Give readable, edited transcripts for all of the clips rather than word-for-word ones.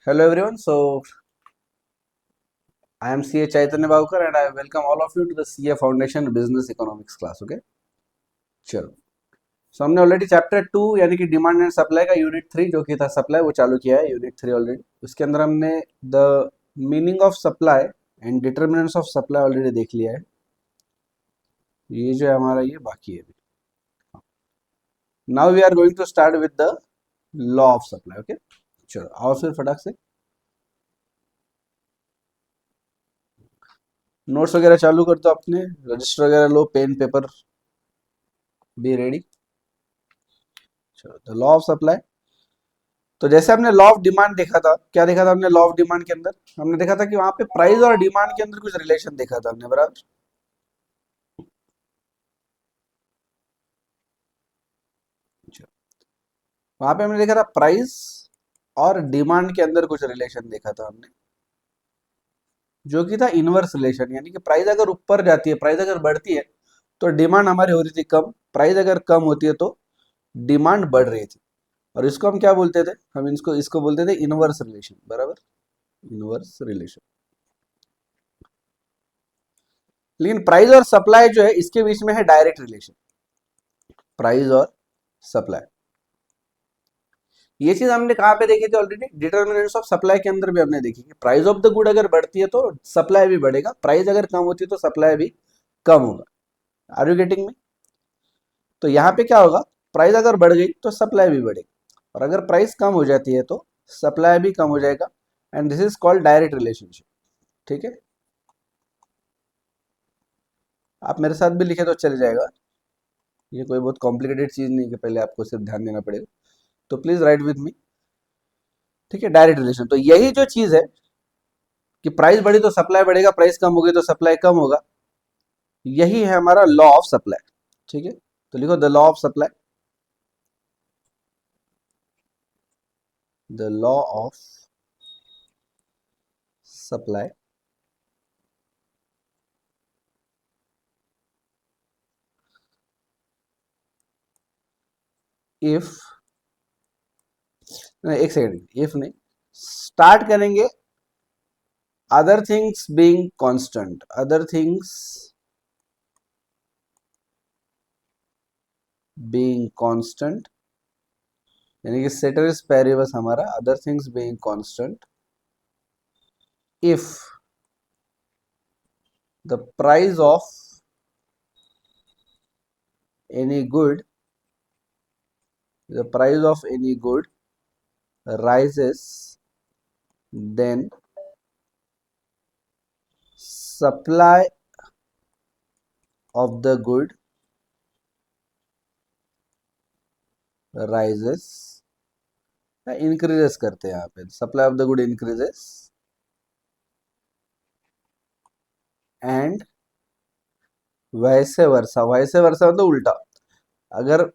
Hello everyone. So I am CA Chaitanya Bhavkar and I welcome all of you to the CA Foundation Business Economics class. Okay. चलो. So हमने already chapter 2 यानी कि demand and supply का unit 3 जो कि था supply वो चालू किया है यूनिट 3 ऑलरेडी. उसके अंदर हमने the meaning of supply and determinants of supply already देख लिया है. ये जो है हमारा ये बाकी है. Now we are going to start with the law of supply. Okay. चलो आओ फिर फटाक से नोट्स वगैरह चालू कर दो अपने. रजिस्टर वगैरह लो, पेन पेपर बी रेडी. चलो द लॉ ऑफ सप्लाई. तो जैसे हमने लॉ ऑफ डिमांड देखा था, क्या देखा था हमने लॉ ऑफ डिमांड के अंदर? हमने देखा था कि वहां पे प्राइस और डिमांड के अंदर कुछ रिलेशन देखा था हमने, बराबर. वहां पे हमने देखा था प्राइस और डिमांड के अंदर कुछ रिलेशन देखा था हमने, जो कि था इनवर्स रिलेशन. यानी कि प्राइस अगर ऊपर जाती है, प्राइस अगर बढ़ती है तो डिमांड हमारी हो रही थी कम, प्राइस अगर कम होती है तो डिमांड बढ़ रही थी. और इसको हम क्या बोलते थे? हम इसको इसको बोलते थे इनवर्स रिलेशन, बराबर. Inverse relation. लेकिन प्राइस और सप्लाई जो है इसके बीच में है डायरेक्ट रिलेशन. प्राइस और सप्लाई, ये चीज हमने कहाँ पे देखी थी ऑलरेडी? डिटर्मिनेंट्स ऑफ सप्लाई के अंदर भी हमने देखी कि प्राइस ऑफ द गुड अगर बढ़ती है तो सप्लाई भी बढ़ेगा, प्राइस अगर कम होती है तो सप्लाई भी कम होगा. आर यू गेटिंग में? तो यहाँ पे क्या होगा? प्राइस अगर बढ़ गई तो सप्लाई भी बढ़ेगी, और अगर प्राइस कम हो जाती है तो सप्लाई भी कम हो जाएगा. And this is called direct relationship. ठीक है, आप मेरे साथ भी लिखे तो चल जाएगा. ये कोई बहुत कॉम्प्लिकेटेड चीज नहीं कि पहले आपको सिर्फ ध्यान देना पड़ेगा. तो प्लीज राइट विद मी. ठीक है, डायरेक्ट रिलेशन. तो यही जो चीज है कि प्राइस बढ़ी तो सप्लाई बढ़ेगा, प्राइस कम हो गई तो सप्लाई कम होगा, यही है हमारा लॉ ऑफ सप्लाई. ठीक है, तो लिखो the law of supply. The law of supply if, एक सेकेंड, इफ नहीं, स्टार्ट करेंगे other things being constant. Other things being constant यानी कि सेटरिस पेरिबस हमारा other things being constant, if the price of any good, the price of any good rises, then supply of the good rises, increases करते हैं यहाँ पे. supply of the good increases and वैसे वर्षा. वैसे वर्षा मतलब उल्टा, अगर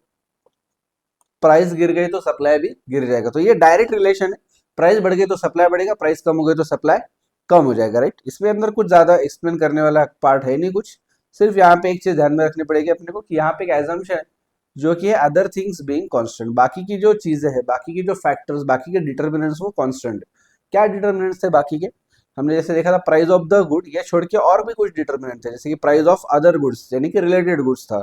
प्राइस गिर गई तो सप्लाई भी गिर जाएगा. तो ये डायरेक्ट रिलेशन है. प्राइस बढ़ गई तो सप्लाई बढ़ेगा, प्राइस कम हो गई तो सप्लाई कम हो जाएगा. राइट, इसमें अंदर कुछ ज्यादा एक्सप्लेन करने वाला पार्ट है नहीं कुछ. सिर्फ यहाँ पे एक चीज ध्यान में रखनी पड़ेगी अपने को कि यहाँ पे एक एजम्पशन है जो कि है अदर थिंग्स बीइंग कांस्टेंट. बाकी की जो चीजें हैं, बाकी की जो फैक्टर्स, बाकी के डिटर्मिनेंट्स वो कांस्टेंट है. क्या डिटर्मिनेंट्स थे बाकी के? हमने जैसे देखा था प्राइस ऑफ द गुड, ये छोड़ के और भी कुछ डिटर्मिनेंट थे, जैसे कि प्राइस ऑफ अदर गुड्स यानी कि रिलेटेड गुड्स था,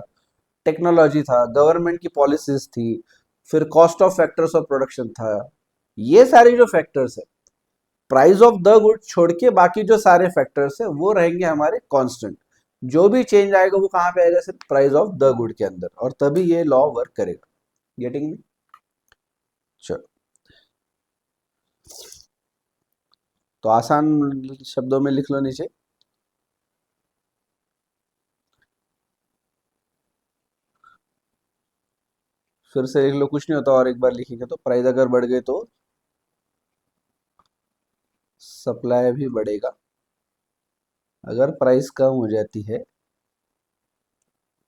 टेक्नोलॉजी था, गवर्नमेंट की पॉलिसीज थी, फिर cost of factors of production था. ये सारे जो फैक्टर्स है, प्राइस ऑफ द गुड छोड़ के बाकी जो सारे फैक्टर्स है वो रहेंगे हमारे कांस्टेंट. जो भी चेंज आएगा वो कहाँ पे आएगा? सिर्फ प्राइस ऑफ द गुड के अंदर, और तभी ये लॉ वर्क करेगा. Getting me? चलो, तो आसान शब्दों में लिख लो नीचे. फिर से लिख लो, कुछ नहीं होता, और एक बार लिखेंगे तो प्राइस अगर बढ़ गए तो सप्लाई भी बढ़ेगा, अगर प्राइस कम हो जाती है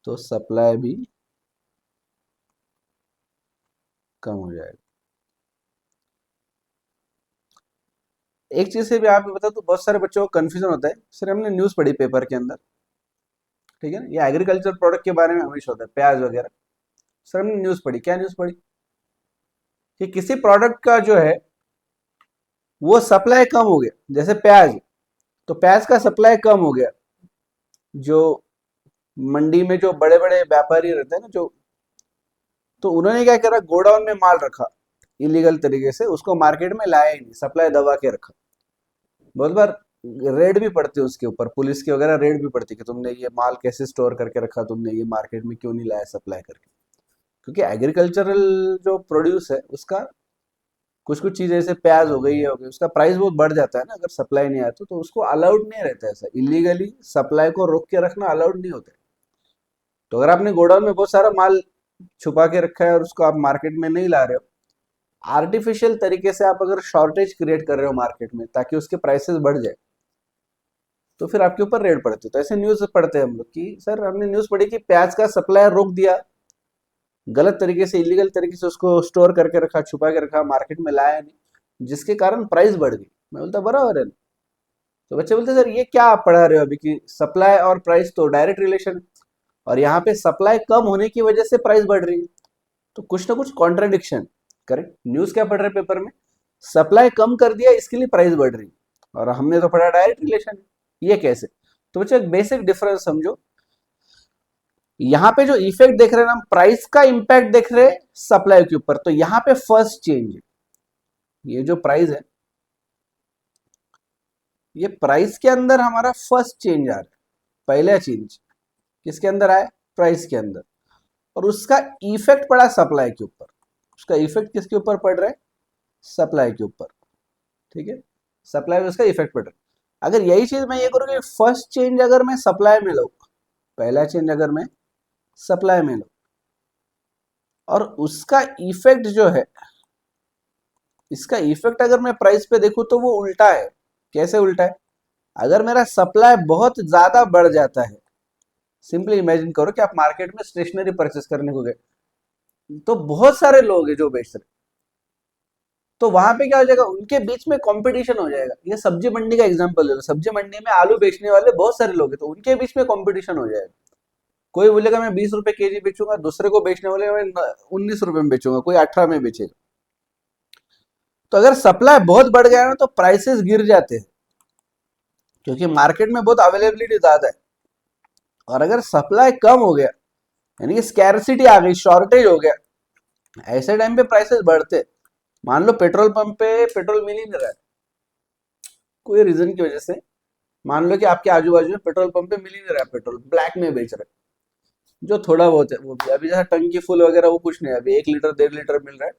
तो सप्लाई भी कम हो जाएगा. एक चीज से भी आप बता तो बहुत सारे बच्चों को कंफ्यूजन होता है. सर हमने न्यूज पढ़ी पेपर के अंदर, ठीक है ना, ये एग्रीकल्चर प्रोडक्ट के बारे में हमेशा होता है, प्याज वगैरह. सर हमने न्यूज पढ़ी, क्या न्यूज पढ़ी? कि किसी प्रोडक्ट का जो है वो सप्लाई कम हो गया, जैसे प्याज, तो प्याज का सप्लाई कम हो गया। जो मंडी में जो बड़े बड़े व्यापारी रहते हैं ना, जो, तो उन्होंने क्या करा, गोडाउन में माल रखा इलीगल तरीके से, उसको मार्केट में लाया ही नहीं, सप्लाई दबा के रखा। बहुत बार रेड भी पड़ती है उसके ऊपर, पुलिस की वगैरह रेड भी पड़ती है कि तुमने ये माल कैसे स्टोर करके रखा, तुमने ये मार्केट में क्यों नहीं लाया सप्लाई करके। क्योंकि एग्रीकल्चरल जो प्रोड्यूस है उसका कुछ कुछ चीजें, जैसे प्याज हो गई, ये हो गई, उसका प्राइस बहुत बढ़ जाता है ना अगर सप्लाई नहीं आया तो उसको अलाउड नहीं रहता है, ऐसा इलीगली सप्लाई को रोक के रखना अलाउड नहीं होता है। तो अगर आपने गोडाउन में बहुत सारा माल छुपा के रखा है और उसको आप मार्केट में नहीं ला रहे हो, आर्टिफिशियल तरीके से आप अगर शॉर्टेज क्रिएट कर रहे हो मार्केट में ताकि उसके प्राइसेस बढ़ जाए, तो फिर आपके ऊपर रेड पड़ती है। तो ऐसे न्यूज पढ़ते हैं हम लोग कि सर हमने न्यूज पढ़ी कि प्याज का सप्लाई रोक दिया, गलत तरीके से, इलीगल तरीके से उसको स्टोर करके रखा, छुपा के रखा, मार्केट में लाया नहीं, जिसके कारण प्राइस बढ़ गई। मैं बोलता बराबर है ना। तो बच्चे बोलते सर ये क्या आप पढ़ा रहे हो अभी कि सप्लाई और प्राइस तो डायरेक्ट रिलेशन, और यहाँ पे सप्लाई कम होने की वजह से प्राइस बढ़ रही है, तो कुछ ना कुछ कॉन्ट्राडिक्शन। करेक्ट, न्यूज क्या पढ़ रहे पेपर में, सप्लाई कम कर दिया इसके लिए प्राइस बढ़ रही, और हमने तो पढ़ा डायरेक्ट रिलेशन, ये कैसे। तो बच्चे एक बेसिक डिफरेंस समझो, यहाँ पे जो इफेक्ट देख रहे हैं ना, हम प्राइस का इंपैक्ट देख रहे हैं सप्लाई के ऊपर, तो यहाँ पे फर्स्ट चेंज है, ये जो प्राइस है, ये प्राइस के अंदर हमारा फर्स्ट चेंज आ रहा है, पहला चेंज किसके अंदर आया, प्राइस के अंदर, और उसका इफेक्ट पड़ा सप्लाई के ऊपर। उसका इफेक्ट किसके ऊपर पड़ रहा है, सप्लाई के ऊपर। ठीक है, सप्लाई में उसका इफेक्ट पड़ रहा है। अगर यही चीज मैं ये करूँ कि फर्स्ट चेंज अगर मैं सप्लाई में लूँ, पहला चेंज अगर मैं सप्लाई में लूँ, और उसका इफेक्ट जो है, इसका इफेक्ट अगर मैं प्राइस पे देखूं तो वो उल्टा है। कैसे उल्टा है, अगर मेरा सप्लाई बहुत ज्यादा बढ़ जाता है, सिंपली इमेजिन करो कि आप मार्केट में स्टेशनरी परचेस करने को गए, तो बहुत सारे लोग हैं जो बेच रहे, तो वहां पे क्या हो जाएगा, उनके बीच में कंपटीशन हो जाएगा। ये सब्जी मंडी का एग्जांपल ले लो, सब्जी मंडी में आलू बेचने वाले बहुत सारे लोग हैं, तो उनके बीच में कंपटीशन हो जाएगा। कोई बोलेगा मैं 20 रुपए केजी बेचूंगा, दूसरे को बेचने वाले मैं 19 रुपए में बेचूंगा, कोई 18 में बेचेगा। तो अगर सप्लाई बहुत बढ़ गया ना तो प्राइसेस गिर जाते हैं, क्योंकि मार्केट में बहुत अवेलेबिलिटी ज्यादा है। और अगर सप्लाई कम हो गया, यानी कि स्कैरसिटी आ गई, शॉर्टेज हो गया, ऐसे टाइम पे प्राइसेस बढ़ते। मान लो पेट्रोल पंप पे पेट्रोल मिल ही नहीं रहा है कोई रीजन की वजह से, मान लो कि आपके आजू बाजू में पेट्रोल पंप पे मिल ही नहीं रहा है, पेट्रोल ब्लैक में बेच रहे हैं, जो थोड़ा बहुत है वो भी, अभी जैसा टंकी फुल वगैरह वो कुछ नहीं है, अभी 1 लीटर 1.5 लीटर मिल रहा है।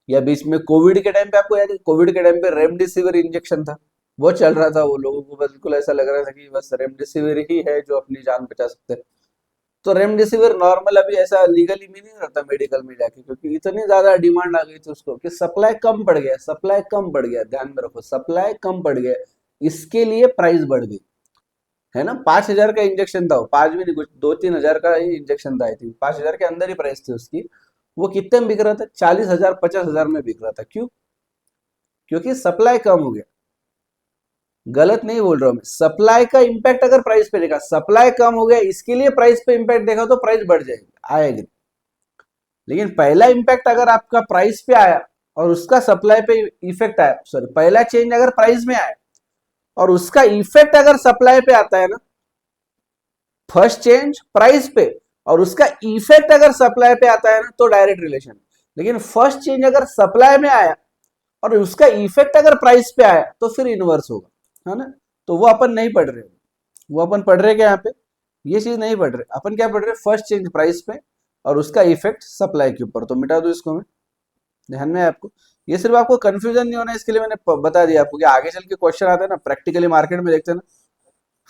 या बीच में कोविड के टाइम पे, आपको याद है कोविड के टाइम पे रेमडेसिविर इंजेक्शन था, वो चल रहा था, वो लोगों को बिल्कुल ऐसा लग रहा था कि बस रेमडेसिविर ही है जो अपनी जान बचा सकते हैं। तो रेमडेसिविर नॉर्मल अभी ऐसा लीगली मिल नहीं रहता मेडिकल में जाके, क्योंकि इतनी ज्यादा डिमांड आ गई थी उसको कि सप्लाई कम पड़ गया, सप्लाई कम पड़ गया, ध्यान में रखो, सप्लाई कम पड़ गया, इसके लिए प्राइस बढ़ गई। है ना, 5,000 का इंजेक्शन था, वो 5 भी नहीं, कुछ 2-3 हजार का ही इंजेक्शन था, आई थिंक 5,000 के अंदर ही प्राइस थी उसकी। वो कितने में बिक रहा था, 40,000 50,000 में बिक रहा था। क्यों, क्योंकि सप्लाई कम हो गया। गलत नहीं बोल रहा हूं मैं, सप्लाई का इंपैक्ट अगर प्राइस पे देखा, सप्लाई कम हो गया इसके लिए प्राइस पे इंपैक्ट देखा, तो प्राइस बढ़ जाएगी, आएगी। लेकिन पहला इंपैक्ट अगर आपका प्राइस पे आया और उसका सप्लाई पे इफेक्ट आया, सॉरी, पहला चेंज अगर प्राइस में आया और उसका इफेक्ट अगर सप्लाई पे आता है ना, फर्स्ट चेंज प्राइस पे और उसका इफेक्ट अगर सप्लाई पे आता है ना, तो डायरेक्ट रिलेशन। लेकिन फर्स्ट चेंज अगर सप्लाई में आया और उसका इफेक्ट अगर प्राइस पे आया, तो फिर इनवर्स होगा, है ना। तो वो अपन नहीं पढ़ रहे, वो अपन पढ़ रहे क्या यहाँ पे, ये चीज नहीं पढ़ रहे, अपन क्या पढ़ रहे, फर्स्ट चेंज प्राइस पे और उसका इफेक्ट सप्लाई के ऊपर। तो मिटा दो इसको मैं, ध्यान में है आपको। ये सिर्फ आपको कंफ्यूजन नहीं होना इसके लिए मैंने बता दिया आपको, कि आगे चल के क्वेश्चन आते हैं ना प्रैक्टिकली मार्केट में देखते हैं ना,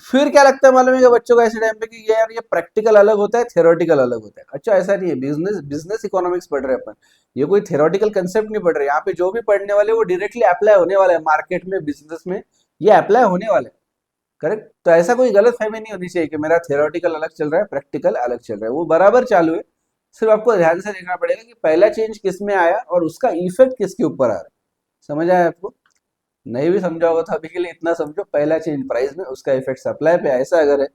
फिर क्या लगता है मालूम है कि बच्चों को ऐसे टाइम पे कि ये यार ये प्रैक्टिकल अलग होता है, थियोरेटिकल अलग होता है। अच्छा ऐसा नहीं है, बिजनेस बिजनेस इकोनॉमिक्स पढ़ रहे हैं अपन, ये कोई थियोरेटिकल कंसेप्ट नहीं पढ़ रहे। यहाँ पे जो भी पढ़ने वाले वो डायरेक्टली अप्लाई होने वाला है मार्केट में, बिजनेस में, ये अप्लाई होने वाला है। करेक्ट, तो ऐसा कोई गलत फहमी नहीं होनी चाहिए कि मेरा थियोरेटिकल अलग चल रहा है, प्रैक्टिकल अलग चल रहा है, वो बराबर चालू है। सिर्फ आपको ध्यान से देखना पड़ेगा कि पहला चेंज किस में आया और उसका इफेक्ट किसके ऊपर आ रहा है। समझ आया आपको, नहीं भी समझा होगा तो अभी के लिए इतना समझो, पहला चेंज प्राइस में, उसका इफेक्ट सप्लाई पे, ऐसा अगर है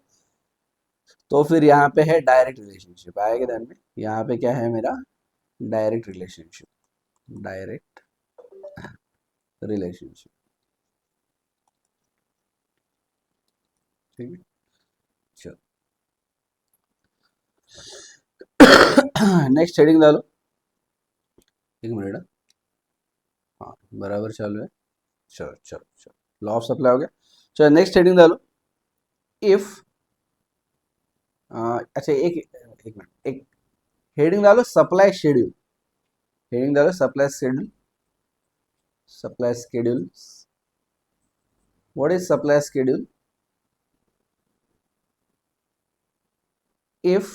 तो फिर यहाँ पे है डायरेक्ट रिलेशनशिप, आएगा ध्यान में। यहाँ पे क्या है मेरा, डायरेक्ट रिलेशनशिप, डायरेक्ट रिलेशनशिप। ठीक है, चलो नेक्स्ट हेडिंग डालो। एक मिनट, हाँ बराबर चालू है। चलो चलो चलो, लॉ ऑफ सप्लाई हो गया। चलो नेक्स्ट हेडिंग डालो। इफ अच्छा एक मिनट, एक हेडिंग डालो सप्लाई शेड्यूल। हेडिंग डालो supply schedule. Supply schedule, what is supply schedule? If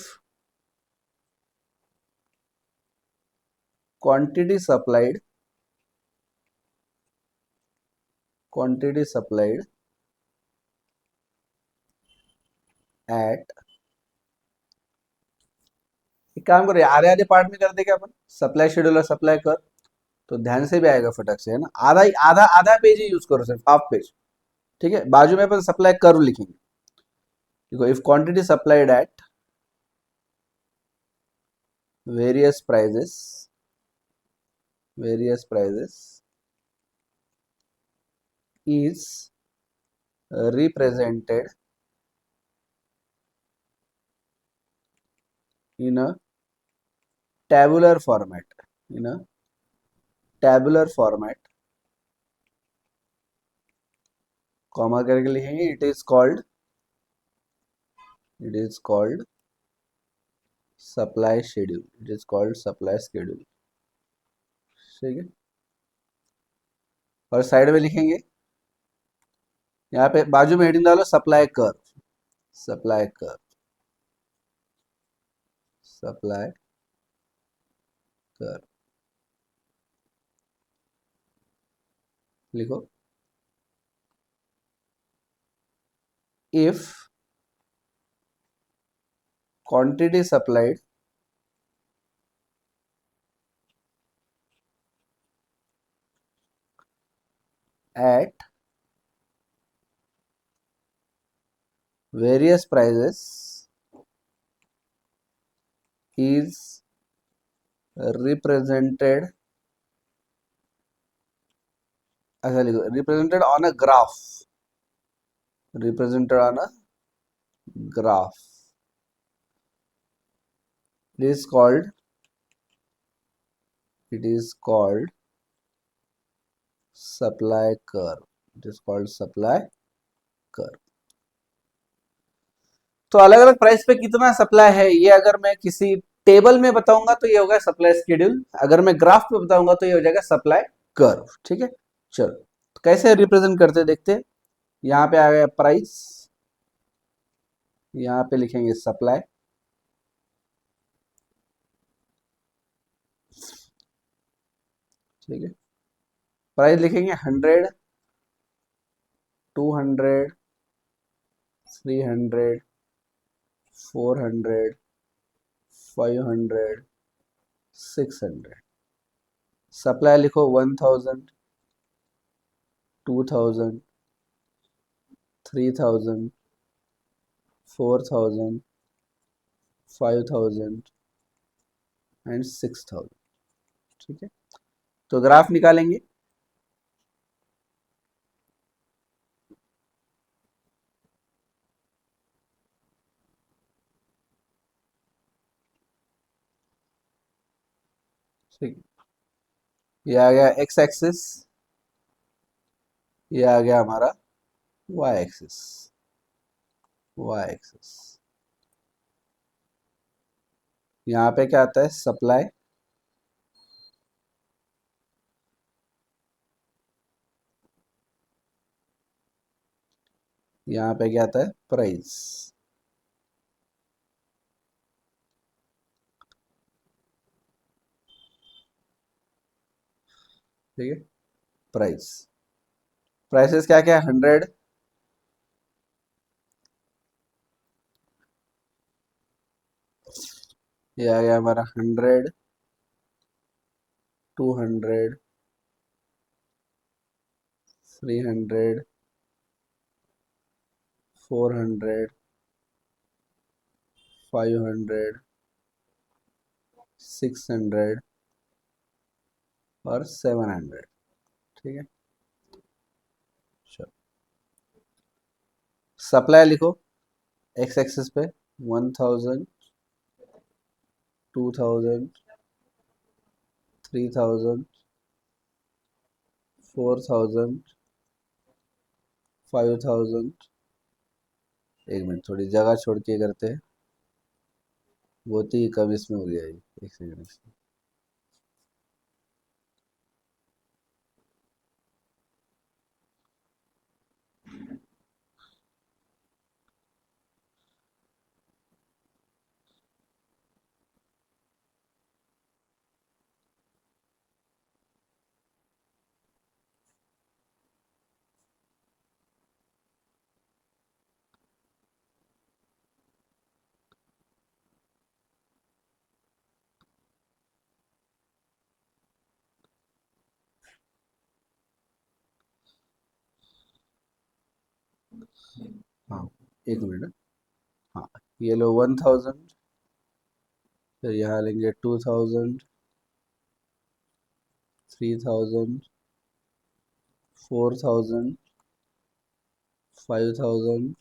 quantity supplied quantity supplied at, एक काम करो आधे आधे पार्ट में कर दे क्या अपन, सप्लाई शेड्यूल और सप्लाई कर, तो ध्यान से भी आएगा फटक से, है ना। आधा आधा आधा पेज ही यूज करो, सिर्फ हाफ पेज। ठीक है, बाजू में अपन सप्लाई कर्व लिखेंगे। देखो, if quantity supplied at various prices, various prices is represented in a tabular format, in a tabular format, comma करके लिखेंगे, it is called supply schedule, it is called supply schedule। ठीक है, और side में लिखेंगे, यहाँ पे बाजू में हेडिंग डालो supply curve, supply curve, supply curve लिखो। if quantity supplied at various prices is represented, अच्छा लिखो, represented on a graph, represented on a graph, it is called supply curve, it is called supply curve। तो अलग अलग price पे कितना supply है, ये अगर मैं किसी टेबल में बताऊंगा तो ये होगा सप्लाई शेड्यूल, अगर मैं ग्राफ पे बताऊंगा तो ये हो जाएगा सप्लाई कर्व। ठीक है, चलो तो कैसे रिप्रेजेंट करते हैं देखते हैं। यहाँ पे आ गया प्राइस, यहाँ पे लिखेंगे सप्लाई, ठीक है, प्राइस लिखेंगे 100, 200, 300, 400, 500, 600। सप्लाई लिखो 1000, 2000, 3000, 4000, 5000 एंड 6000। ठीक है, तो ग्राफ निकालेंगे। ठीक, ये आ गया एक्स एक्सिस, ये आ गया हमारा वाई एक्सिस, वाई एक्सिस। यहाँ पे क्या आता है सप्लाई, यहाँ पे क्या आता है प्राइस। ठीक है, प्राइस, प्राइसेस क्या क्या है 100, ये आ गया हमारा 100, 200, 300, 400, 500, 600 और 700। ठीक है, सप्लाई लिखो एक्स एक्सिस पे 1000, 2000, 3000, 4000, 5000। एक मिनट, थोड़ी जगह छोड़ के करते हैं, बहुत ही कम इसमें हो गया ये। एक सेकंड। हाँ, एक मिनट। हाँ, ये लो 1000, फिर यहाँ लेंगे 2000, 3000, 4000, 5000,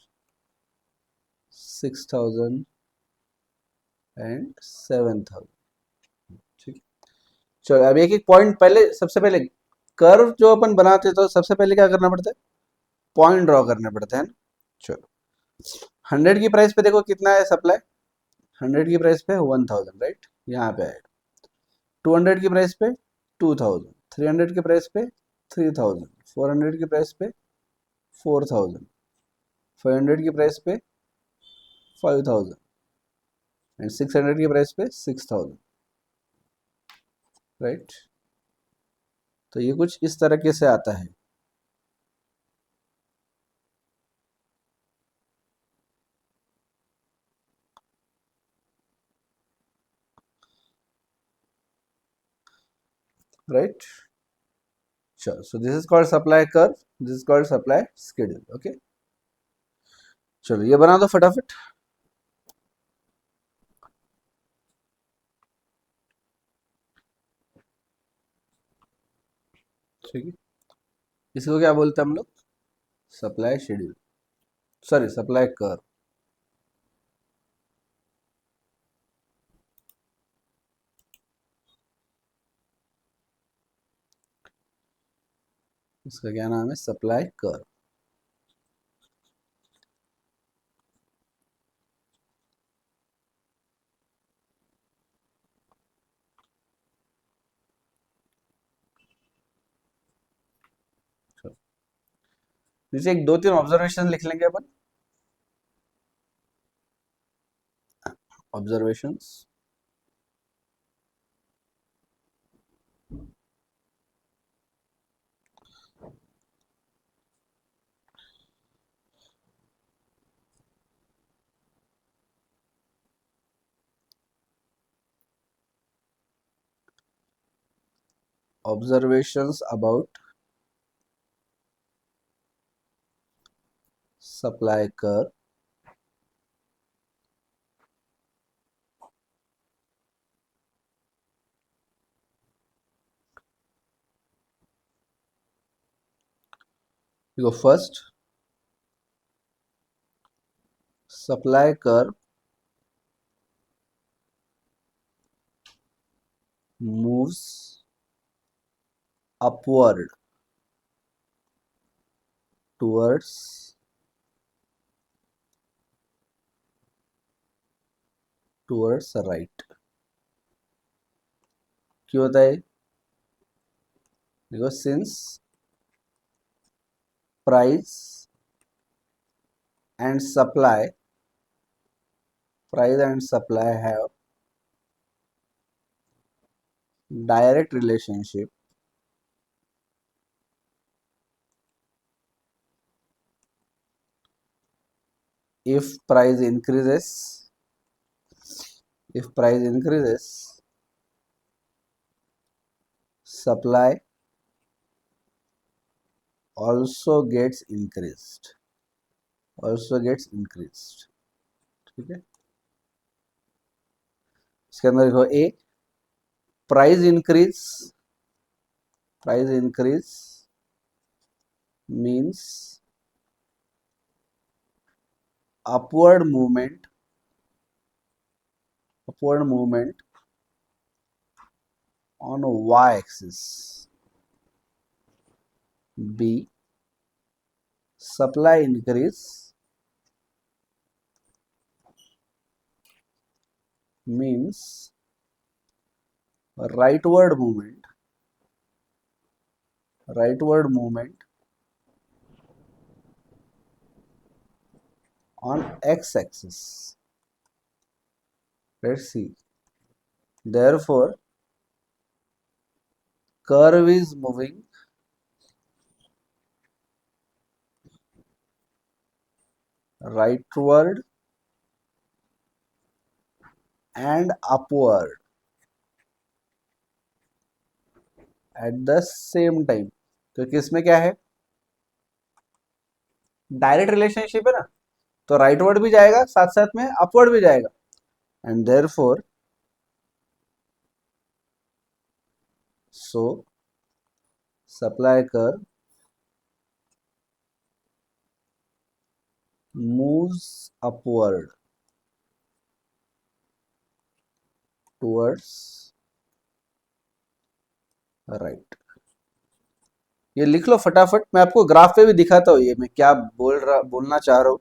6000 एंड 7000। ठीक है। चलो अब एक एक पॉइंट, पहले सबसे पहले कर्व जो अपन बनाते हैं तो सबसे पहले क्या करना पड़ता है, पॉइंट ड्रॉ करने पड़ते हैं ना। चलो 100 की प्राइस पे देखो कितना है सप्लाई, 100 की प्राइस पे 1000, राइट, यहाँ पे आएगा। 200 की प्राइस पे 2000, 300 की प्राइस पे 3000, 400 की प्राइस पे 4000, 500 की प्राइस पे 5000 एंड 600 की प्राइस पे 6000, राइट। तो ये कुछ इस तरीके से आता है। राइट। चलो, so this is called supply curve, this is called supply schedule. Okay, चलो ये बना दो फटाफट। ठीक है, इसको क्या बोलते हैं हम लोग, supply schedule, sorry supply curve. इसका क्या नाम है, सप्लाई कर्व। नीचे एक दो तीन ऑब्जर्वेशन लिख लेंगे अपन, observations. Observations about supply curve. देखो first, supply curve moves upward towards right. क्यों होता है, देखो since price and supply, price and supply have direct relationship, if price increases, if price increases, supply also gets increased, also gets increased। ठीक है, इसके अंदर देखो a, price increase, price increase means upward movement on y axis. B, supply increase means rightward movement on x axis. Let's see. Therefore, curve is moving rightward and upward at the same time. क्योंकि इसमें क्या है, direct relationship है ना, तो rightward भी जाएगा साथ साथ में अपवर्ड भी जाएगा, and therefore so supply curve moves upward towards right. ये लिख लो फटाफट, मैं आपको ग्राफ पे भी दिखाता हूँ ये मैं क्या बोलना चाह रहा हूँ,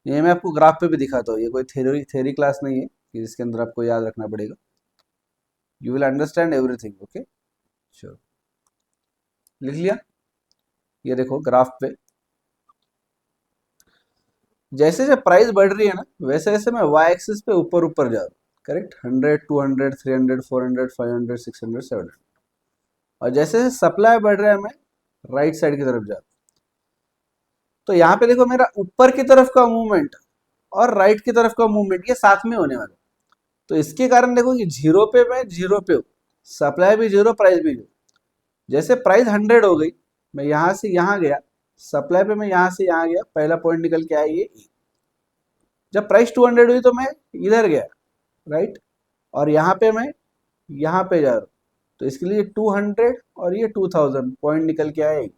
ये मैं आपको ग्राफ पे भी दिखाता हूँ, ये कोई थ्योरी क्लास नहीं है कि जिसके अंदर आपको याद रखना पड़ेगा. You will understand everything. Okay, sure. लिख लिया? ये देखो ग्राफ पे जैसे जैसे प्राइस बढ़ रही है ना, वैसे वैसे मैं वाई एक्सिस पे ऊपर ऊपर जा रहा हूँ. करेक्ट. 100, 200, 300, 400, 500, 600, 700. और जैसे जैसे सप्लाई बढ़ रहा है मैं राइट साइड की तरफ जा रहा हूँ. तो यहाँ पे देखो मेरा ऊपर की तरफ का मूवमेंट और राइट की तरफ का मूवमेंट ये साथ में होने वाला. तो इसके कारण देखो कि जीरो पे मैं जीरो पे हूँ, सप्लाई भी जीरो, प्राइस भी जीरो. जैसे प्राइस 100 हो गई, मैं यहाँ से यहाँ गया, सप्लाई पे मैं यहाँ से यहाँ गया, पहला पॉइंट निकल के आया ये. जब प्राइस 200 हुई तो मैं इधर गया, राइट, और यहाँ पे मैं यहाँ पे जा रहा हूँ, तो इसके लिए 200 और ये 2000 पॉइंट निकल के आए.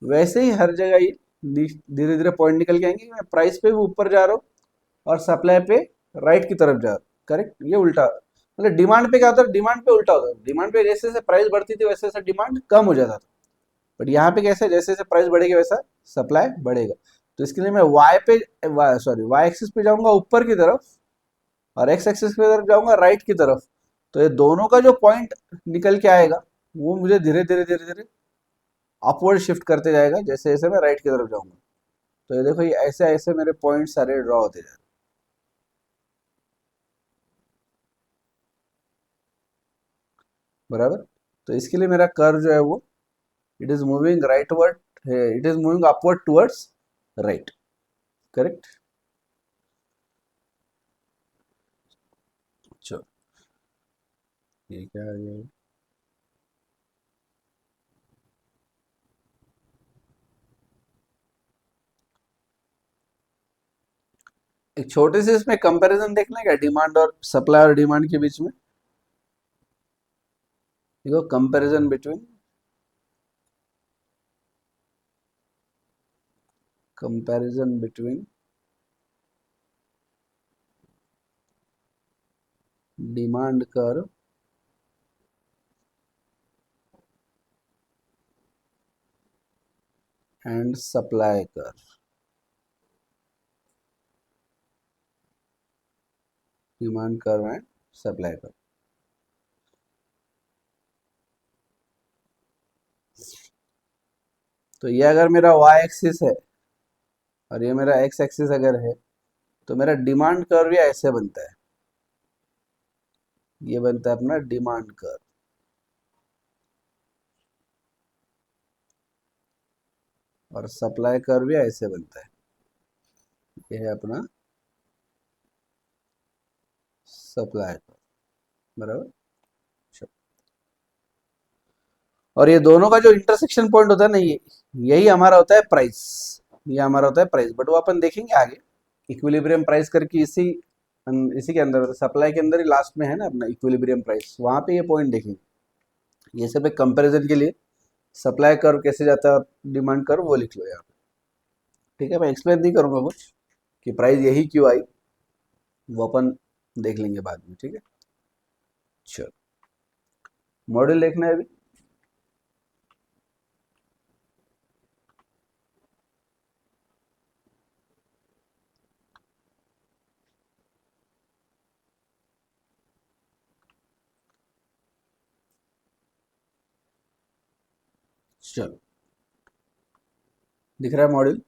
वैसे ही हर जगह ये धीरे धीरे पॉइंट निकल के आएंगे. मैं प्राइस पे भी ऊपर जा रहा हूँ और सप्लाई पे राइट की तरफ जा रहा हूँ. करेक्ट. ये उल्टा, मतलब डिमांड पे क्या होता है, डिमांड पे उल्टा होता है. डिमांड पे जैसे जैसे प्राइस बढ़ती थी वैसे वैसे डिमांड कम हो जाता था. बट यहाँ पे कैसे, जैसे जैसे प्राइस बढ़ेगा वैसा सप्लाई बढ़ेगा. तो इसके लिए मैं वाई एक्सिस पे जाऊंगा ऊपर की तरफ और एक्स एक्सिस की तरफ जाऊंगा राइट की तरफ. तो ये दोनों का जो पॉइंट निकल के आएगा वो मुझे धीरे धीरे धीरे धीरे अपवर्ड शिफ्ट करते जाएगा जैसे जैसे मैं राइट की तरफ जाऊंगा. तो ये देखो, ये ऐसे ऐसे मेरे पॉइंट सारे ड्रॉ होते जा रहे हैं. बराबर. तो इसके लिए मेरा कर्व जो है वो it is moving rightward, it is moving upward towards right. Correct. चलो, ये क्या है ये? एक छोटे से इसमें कंपैरिजन देखना क्या, डिमांड और सप्लाई और डिमांड के बीच में. देखो comparison between demand curve and supply curve. Demand curve and supply curve. तो ये अगर मेरा वाई एक्सिस है और ये मेरा एक्स एक्सिस अगर है, तो मेरा डिमांड कर्व ये ऐसे बनता है. ये बनता है अपना डिमांड कर्व. और सप्लाई कर्व भी ऐसे बनता है. ये है अपना सप्लाई कर्व. बराबर. और ये दोनों का जो इंटरसेक्शन पॉइंट होता है ना, ये यही हमारा होता है प्राइस. ये हमारा होता है प्राइस, बट वो अपन देखेंगे आगे. इक्विलिब्रियम प्राइस करके इसी इसी के अंदर, सप्लाई के अंदर ही लास्ट में है ना अपना इक्विलिब्रियम प्राइस, वहां पे ये पॉइंट देखेंगे. ये सब एक कंपैरिजन के लिए सप्लाई कर्व कैसे जाता है, डिमांड कर्व वो लिख लो यहाँ पे. ठीक है, मैं एक्सप्लेन नहीं करूंगा कुछ कि प्राइस यही क्यों आई, वो अपन देख लेंगे बाद में, ठीक है। चलो, मॉडल देखना है अभी। चलो, दिख रहा है मॉडल?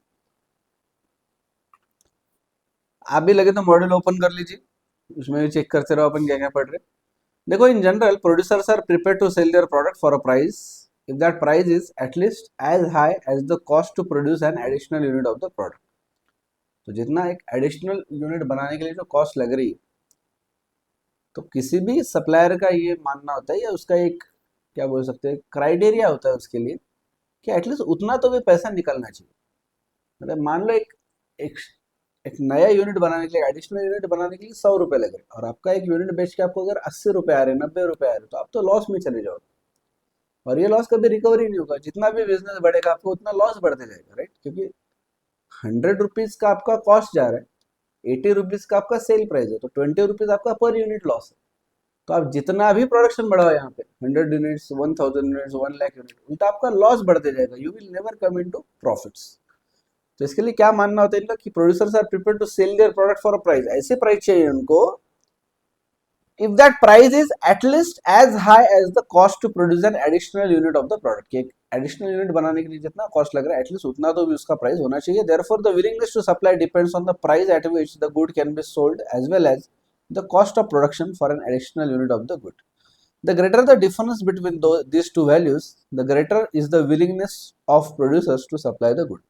आप भी लगे तो मॉडल ओपन कर लीजिए, उसमें भी चेक करते रहो अपन क्या क्या पढ़ रहे हैं। देखो, in general producers are prepare to sell their product for a price if that price is at least as high as the cost to produce an additional unit of the product. तो जितना एक एडिशनल यूनिट बनाने के लिए जो cost लग रही है, तो किसी भी सप्लायर का ये मानना होता है, या उसका एक क्या बोल सकते हैं क्राइटेरिया होता है उसके लिए, कि एटलीस्ट उतना तो भी पैसा निकलना चाहिए। मतलब मान लो एक एक नया यूनिट बनाने के लिए, एडिशनल यूनिट बनाने के लिए 100 रुपए लग रहे हैं, और आपका एक यूनिट बेच के आपको अगर 80 रुपए आ रहे हैं, 90 रुपए आ रहे हैं, तो आप तो लॉस में चले जाओगे। और ये लॉस कभी रिकवरी नहीं होगा, जितना भी बिजनेस बढ़ेगा आपको उतना लॉस बढ़ते जाएगा, राइट? क्योंकि 100 रुपीज का आपका कॉस्ट जा रहा है, 80 रुपीज का आपका सेल प्राइस है, तो 20 रुपीज आपका पर यूनिट लॉस है। तो आप जितना भी प्रोडक्शन बढ़ाओ यहाँ पे, 100 यूनिट्स, 1000 यूनिट्स, 1 लाख यूनिट, उल्टा आपका लॉस बढ़ते जाएगा, you will never come in to profits. तो इसके लिए क्या मानना होता है इनका, कि producers are prepare to sell their product for a price, ऐसे प्राइस चाहिए उनको if that price is at least as high as the cost to produce an additional unit of the product, कि एक एडिशनल यूनिट बनाने के लिए जितना cost लग रहा है एटलीस्ट उतना तो भी उसका प्राइस होना चाहिए। therefore the willingness to supply depends on the price at which the good can be sold as well as the cost of production for an additional unit of the good. The greater the difference between these two values, the greater is the willingness of producers to supply the good.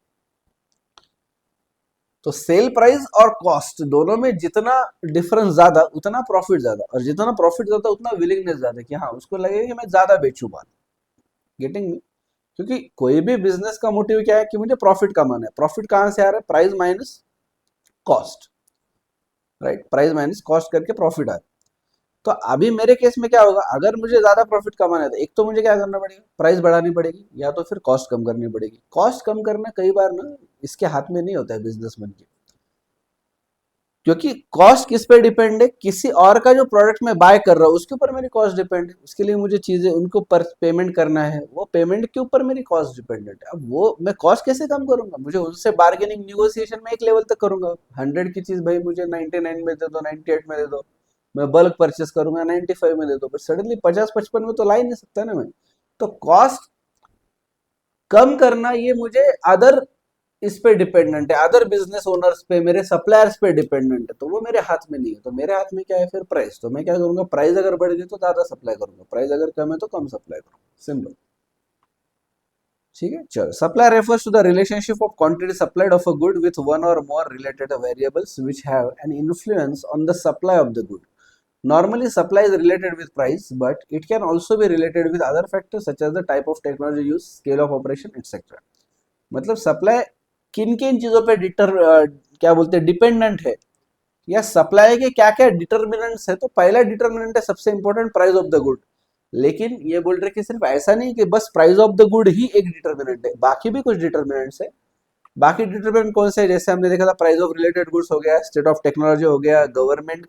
तो sale price और cost दोनों में जितना difference ज्यादा उतना profit ज्यादा, और जितना प्रॉफिट ज्यादा उतना विलिंगनेस ज्यादा, कि हाँ उसको लगेगा कि मैं ज्यादा बेचूं माल। Getting me? क्योंकि कोई भी बिजनेस का मोटिव क्या है, कि मुझे प्रॉफिट कमाना है। प्रॉफिट कहां से आ रहा है? Price minus cost, right? Price minus cost करके प्रॉफिट आ रहा है। तो अभी मेरे केस में क्या होगा, अगर मुझे ज्यादा प्रॉफिट कमाना है तो एक तो मुझे क्या करना पड़ेगा, प्राइस बढ़ानी पड़ेगी, या तो फिर कॉस्ट कम करनी पड़ेगी। कॉस्ट कम करना कई बार ना इसके हाथ में नहीं होता है बिजनेसमैन के, क्योंकि कॉस्ट किस पे डिपेंड है, किसी और का जो प्रोडक्ट मैं बाय कर रहा हूँ उसके ऊपर मेरी कॉस्ट डिपेंड है। उसके लिए मुझे चीजें उनको पर पेमेंट करना है, वो पेमेंट के ऊपर मेरी कॉस्ट डिपेंडेंट है। अब वो मैं कॉस्ट कैसे कम करूंगा, मुझे उनसे बार्गेनिंग नेगोशिएशन में एक लेवल तक करूंगा। 100 की चीज भाई मुझे 99 में दे दो, 98 में दे दो, मैं बल्क परचेस करूंगा 95 में दे दो, बट सडनली 50-55 में तो ला ही नहीं सकता ना मैं। तो कॉस्ट कम करना ये मुझे अदर इस पे डिपेंडेंट है, अदर बिजनेस ओनर्स पे, मेरे सप्लायर्स पे डिपेंडेंट है, तो वो मेरे हाथ में नहीं है। तो मेरे हाथ में क्या है फिर? प्राइस। तो मैं क्या करूंगा, प्राइस अगर बढ़ गई तो ज्यादा सप्लाई करूंगा, प्राइस अगर कम है तो कम सप्लाई करूंगा, सिंपल। ठीक है, चलो। Supply refers to the relationship of quantity supplied of a good with one or more related variables which have an influence on the supply of the good. Normally, supply is related with price, but it can also be related with other factors such as the type of technology used, scale of operation, etc. मतलब supply किन किन चीजों पे क्या बोलते हैं dependent है, या सप्लाई के क्या क्या डिटर्मिनेंट्स है। तो पहला डिटर्मिनेंट है सबसे important, price of the good. लेकिन ये बोल रहे कि सिर्फ ऐसा नहीं कि बस प्राइस ऑफ द गुड ही एक डिटर्मिनेंट है, बाकी भी कुछ डिटर्मिनेंट्स है। बाकी डिटरमिनेंट कौन से? जैसे हमने देखा था प्राइस ऑफ रिलेटेड गुड्स हो गया, स्टेट ऑफ टेक्नोलॉजी हो गया, गवर्नमेंट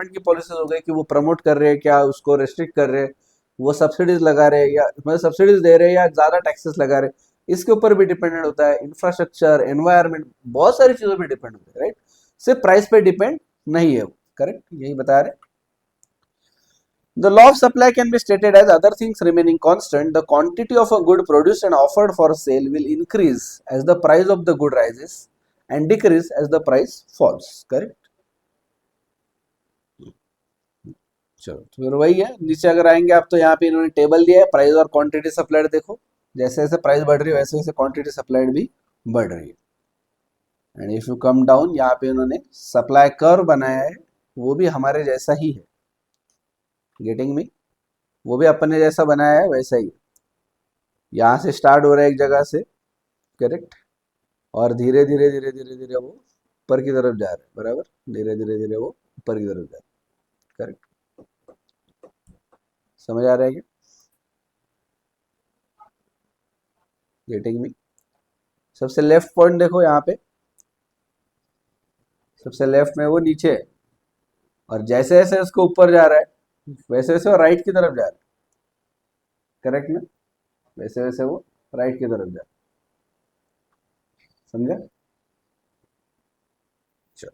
की पॉलिसीज हो गई कि वो प्रमोट कर रहे हैं क्या, उसको रेस्ट्रिक्ट कर रहे हैं, वो सब्सिडीज लगा रहे हैं या मतलब सब्सिडीज दे रहे हैं या ज्यादा टैक्सेस लगा रहे हैं, इसके ऊपर भी डिपेंडेंट होता है। इंफ्रास्ट्रक्चर, एनवायरमेंट, बहुत सारी चीजों पे डिपेंड होता है, राइट? सिर्फ प्राइस पे डिपेंड नहीं है वो। करेक्ट, यही बता रहे। The law of supply can be stated as other things remaining constant. The quantity of a good produced and offered for sale will increase as the price of the good rises and decrease as the price falls. Correct? चलो, तो फिर वही है। नीचे अगर आएंगे आप तो यहाँ पे इन्होंने टेबल दिया है, प्राइस और क्वांटिटी सप्लाइड देखो। जैसे जैसे प्राइस बढ़ रही है वैसे वैसे क्वांटिटी सप्लाइड भी बढ़ रही है। And if you come down, यहाँ पे इन्होंने सप्लाई कर्व बनाया है, वो भी हमारे जैसा ही है। Getting me? वो भी अपने जैसा बनाया है वैसा ही। यहाँ से स्टार्ट हो रहा है एक जगह से, करेक्ट, और धीरे धीरे धीरे धीरे धीरे वो ऊपर की तरफ जा रहा है, बराबर। धीरे धीरे धीरे वो ऊपर की तरफ जा रहा है, करेक्ट। समझ आ रहा है क्या? Getting me? सबसे लेफ्ट पॉइंट देखो यहाँ पे, सबसे लेफ्ट में वो नीचे है, और जैसे जैसे उसको ऊपर जा रहा है वैसे वैसे वो राइट की तरफ जा रहा है, करेक्ट ना? वैसे वैसे वो राइट की तरफ जा रहा है, समझा? चलो,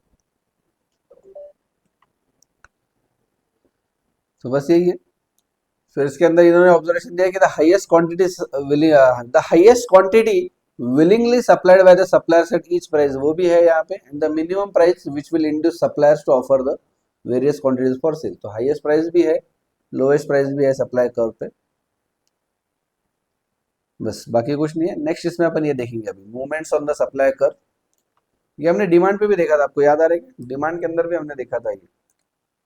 तो बस यही है। फिर इसके अंदर इन्होंने ऑब्जर्वेशन दिया कि the highest quantity willingly supplied by the suppliers at each price, वो भी है यहाँ पे, and the minimum price which will induce suppliers to offer the various quantities for sale, तो हाईएस्ट प्राइस भी है, लोएस्ट प्राइस भी है सप्लाई कर्व पे। बस बाकी कुछ नहीं है। नेक्स्ट इसमें अपन ये देखेंगे अभी movements on the supply curve. ये हमने डिमांड पे भी देखा था, आपको याद आ रहा है कि डिमांड के अंदर भी हमने देखा था ये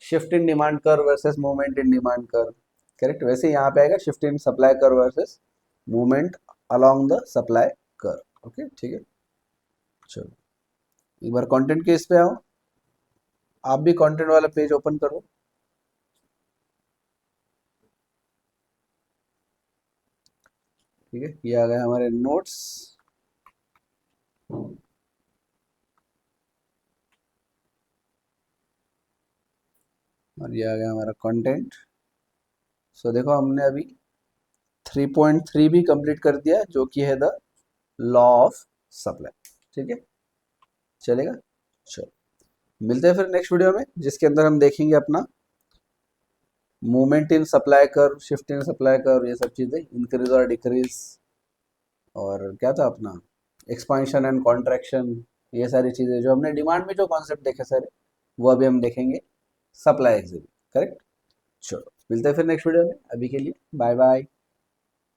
shift in demand curve versus movement in demand curve, correct? वैसे यहाँ पे आएगा shift in supply curve versus movement along the supply curve. Okay, ठीक है। चलो एक बार कंटेंट के इस पे आओ, आप भी कंटेंट वाला पेज ओपन करो। ठीक है, ये आ गए हमारे नोट्स, और ये आ गया हमारा कंटेंट। सो देखो हमने अभी 3.3 भी कंप्लीट कर दिया, जो कि है द लॉ ऑफ सप्लाई। ठीक है, चलेगा? चलो मिलते हैं फिर नेक्स्ट वीडियो में, जिसके अंदर हम देखेंगे अपना movement in supply curve, shift in supply curve, ये सब चीज़ें, इंक्रीज और डिक्रीज, और क्या था अपना एक्सपांशन एंड कॉन्ट्रैक्शन, ये सारी चीज़ें जो हमने डिमांड में जो कॉन्सेप्ट देखे सारे, वो अभी हम देखेंगे सप्लाई एग्जिट, करेक्ट? चलो मिलते हैं फिर नेक्स्ट वीडियो में, अभी के लिए बाय बाय।